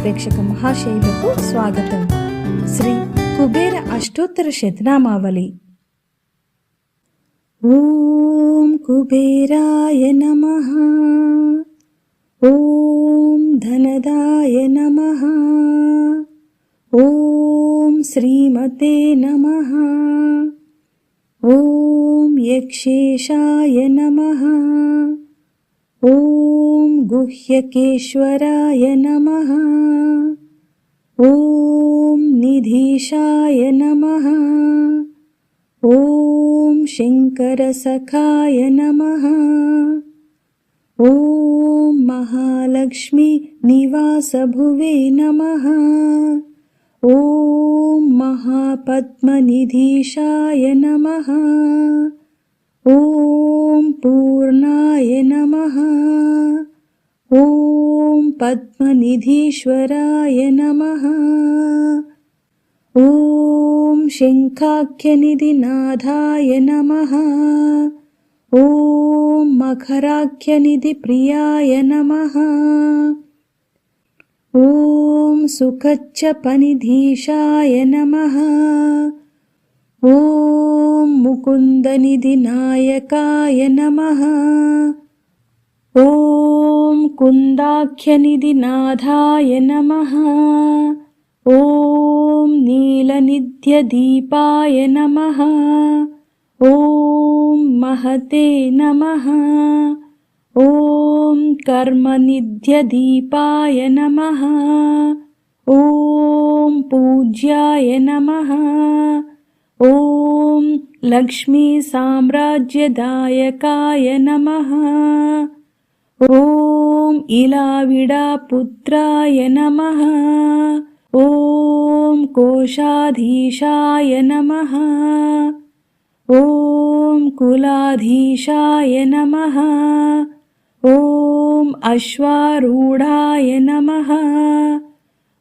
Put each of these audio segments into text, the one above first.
ప్రేక్షక మహాశైలకు స్వాగతం. శ్రీ కుబేర అష్టోత్తర శతనామావళి. ఓం కుబేరాయ నమః. ఓం ధనదాయ నమః. ఓం శ్రీమతే నమః. ఓం యక్షేశాయ నమః. ఓం గుహ్యకేశ్వరాయ నమః. ఓం నిధీశాయ నమః. ఓం శంకరసఖాయ నమః. ఓం మహాలక్ష్మీ నివాసభువే నమః. ఓం మహాపద్మనిధీశాయ నమః. ఓం పూర్ణాయ నమః. ఓం పద్మనిధీశ్వరాయ నమః. ఓం శంఖాఖ్యనిధినాథాయ నమః. ఓం మకరాఖ్యనిధిప్రియాయ నమః. ఓం సుఖచ్చపనిధీశాయ నమః. ఓం ముకుందనిధినాయకాయ నమః. ఓం కుందాఖ్యనిధినాథాయ నమః. ఓం నీలనిధ్యదీపాయ నమః. ఓం మహతే నమః. ఓం కర్మనిధ్యదీపాయ నమః. ఓం పూజ్యాయ నమః. ఓం లక్ష్మీ సామ్రాజ్యదాయకాయ నమః. ఓం ఇలావిడాపుత్రాయ నమః. ఓం కోశాధీశాయ నమః. ఓం కులాధీశాయ నమః. ఓం అశ్వారూఢాయ నమః.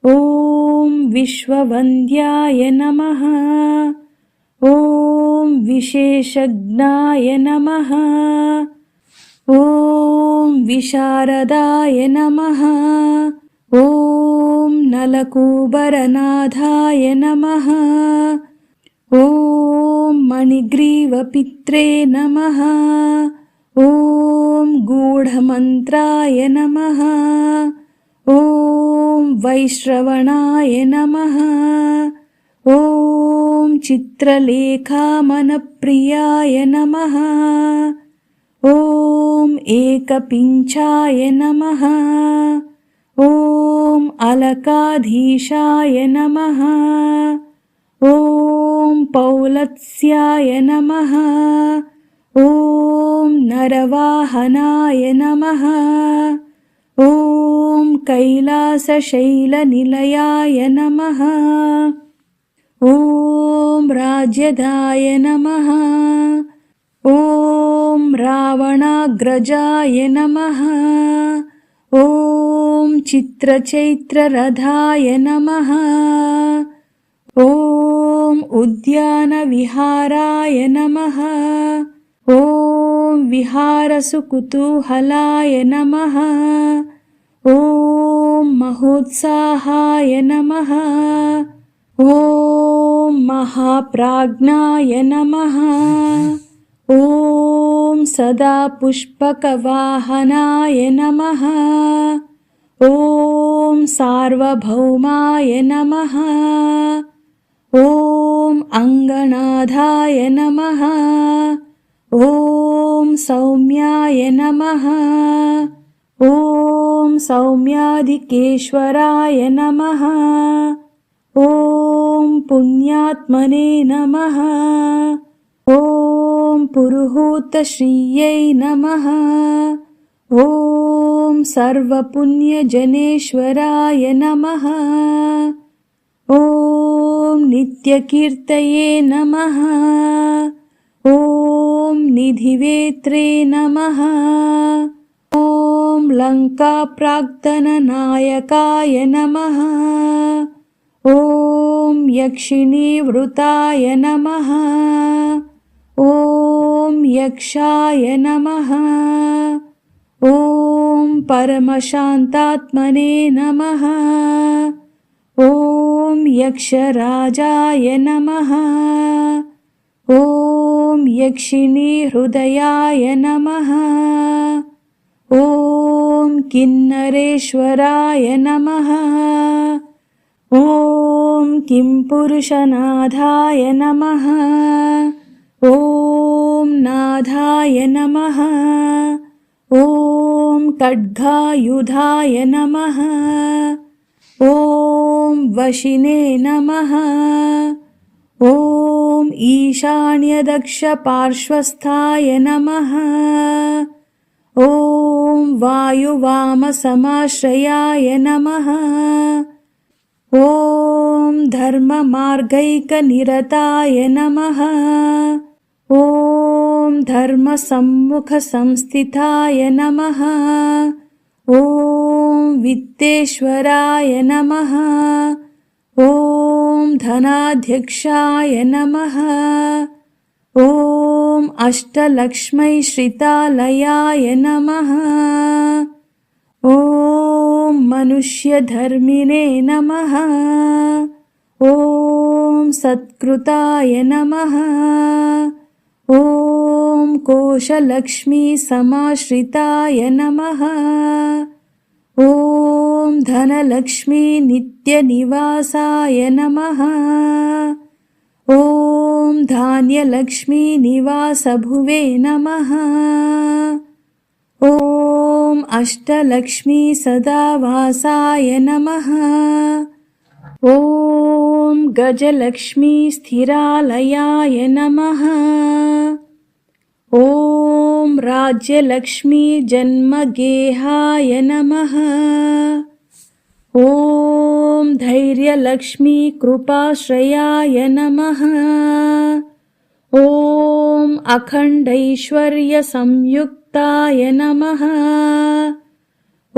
ఓం విశ్వవంద్యాయ నమః. ఓం విశేషజ్ఞాయ నమః. ఓం విశారదాయ నమః. ఓం నలకూబరనాథాయ నమః. ఓం మణిగ్రీవపిత్రే నమః. ఓం గూఢమంత్రాయ నమః. ఓం వైశ్రవణాయ నమః. ఓం చిత్రలేఖామనప్రియాయ నమః. ఓం ఏకపింఛాయ నమః. ఓం అలకాధీశాయ నమః. ఓం పౌలత్స్యాయ నమః. ఓం నరవాహనాయ నమః. ఓం కైలాసశైలనిలయాయ నమః. ఓం రాజ్యదాయ నమః. ఓం రావణాగ్రజాయ నమః. ఓం చిత్రచైత్రరథాయ నమః. ఓం ఉద్యానవిహారాయ నమః. ఓం విహారసుకుతూహలాయ నమః. ఓం మహోత్సాహాయ నమః. ఓం మహాప్రాజ్ఞాయ నమః. ఓం సదా పుష్పకవాహనాయ నమః. ఓం సార్వభౌమాయ నమః. ఓం అంగనాథాయ నమః. ఓం సౌమ్యాయ నమః. ఓం సౌమ్యాదికేశ్వరాయ నమః. ఓం పుణ్యాత్మనే నమః. ఓం పురుహూతశ్రీయై నమః. ఓం సర్వపుణ్యజనేశ్వరాయ నమః. ఓం నిత్యకీర్తయే నమః. ఓం నిధివేత్రే నమః. ఓం లంకాప్రాక్తననాయకాయ నమః. ఓం యక్షిణీవృతాయ నమః. ఓం యక్షాయ నమః. ఓం परमशान्तात्मने नमः। ॐ यक्षराजाय नमः। ॐ यक्षिणीहृदयाय नमः। ॐ किन्नरेश्वराय नमः। ॐ किंपुरुषनाथाय नमः। ॐ नाथाय नमः। ॐ खड्गायुधाय नमः। ॐ वशिने नमः। ॐ ईशान्यदक्षपार्श्वस्थाय नमः। ॐ वायुवामसमाश्रयाय नमः। ॐ धर्ममार्गैकनिरताय नमः। ॐ धर्मसम्मुखसंस्थिताय नमः। ॐ वित्तेश्वराय नमः। ॐ धनाध्यक्षाय नमः। ॐ अष्टलक्ष्मैश्रितालयाय नमः। ॐ मनुष्यधर्मिणे नमः। ॐ सत्कृताय नमः। ॐ कोशलक्ष्मीसमाश्रिताय नमः। ॐ धनलक्ष्मी नित्यनिवासाय नमः। ॐ धान्यलक्ष्मी निवासभुवे नमः। ॐ अष्टलक्ष्मी सदावासाय नमः। ॐ गजलक्ष्मी स्थिरालयाय नमः। ॐ राज्यलक्ष्मी जन्मगेहाय नमः। ॐ धैर्यलक्ष्मी कृपाश्रयाय नमः। ॐ अखण्डैश्वर्यसंयुक्ताय नमः।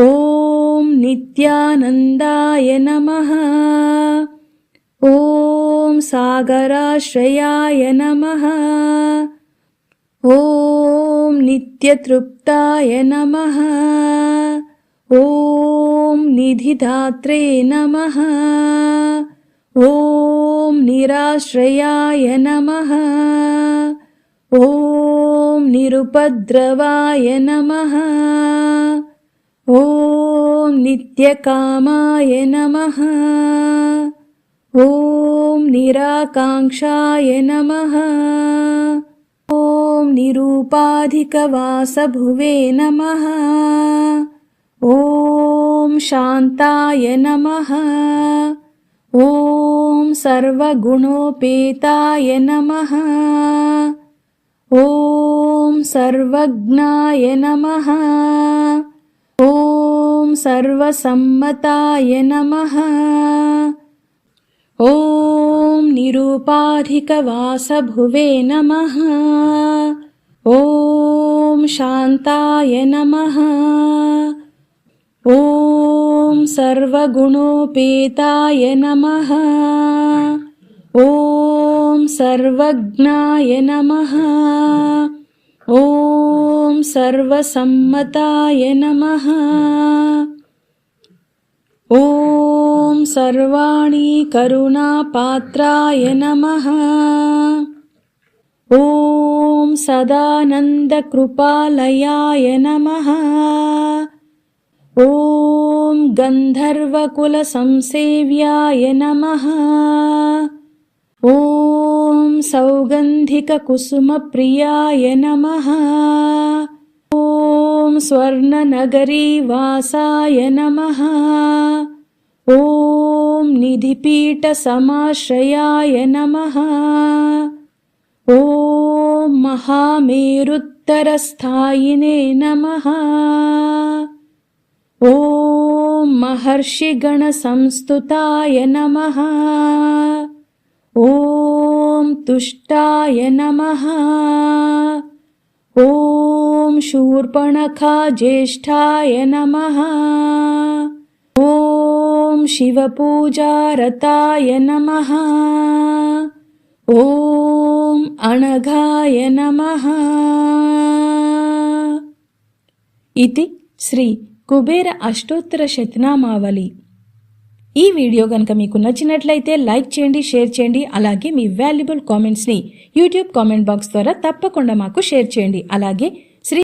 ॐ नित्यानन्दाय नमः। ॐ सागराश्रयाय नमः। ॐ नित्यतृप्ताय नमः। ॐ निधिदात्रे नमः। ॐ निराश्रयाय नमः। ॐ निरुपद्रवाय नमः। ॐ नित्यकामाय नमः। ॐ निराकाङ्क्षाय नमः। ॐ निरूपाधिकवासभुवे नमः। ॐ शान्ताय नमः। ॐ सर्वगुणोपेताय नमः। ॐ सर्वज्ञाय नमः। ॐ सर्वसम्मताय नमः। ॐ निरूपाधिकवासभुवे नमः। ॐ शान्ताय नमः। ॐ सर्वगुणोपेताय नमः। ॐ सर्वज्ञाय नमः। ॐ सर्वसम्मताय नमः। ॐ सर्वाणि करुणापात्राय नमः। ॐ सदानन्दकृपालयाय नमः। ॐ गन्धर्वकुलसंसेव्याय नमः। ॐ सौगन्धिककुसुमप्रियाय नमः। ॐ स्वर्णनगरीवासाय नमः। ॐ निधिपीठसमाश्रयाय नमः। ॐ महामेरुत्तरस्थायिने नमः। ॐ महर्षिगणसंस्तुताय नमः। ॐ तुष्टाय नमः। ॐ शूर्पणखाज्येष्ठाय नमः। ॐ शिवपूजारताय नमः। ॐ अनघाय नमः। इति श्री కుబేర అష్టోత్తర శతనామావళి. ఈ వీడియో కనుక మీకు నచ్చినట్లయితే లైక్ చేయండి, షేర్ చేయండి. అలాగే మీ వాల్యుబుల్ కామెంట్స్ని యూట్యూబ్ కామెంట్ బాక్స్ ద్వారా తప్పకుండా మాకు షేర్ చేయండి. అలాగే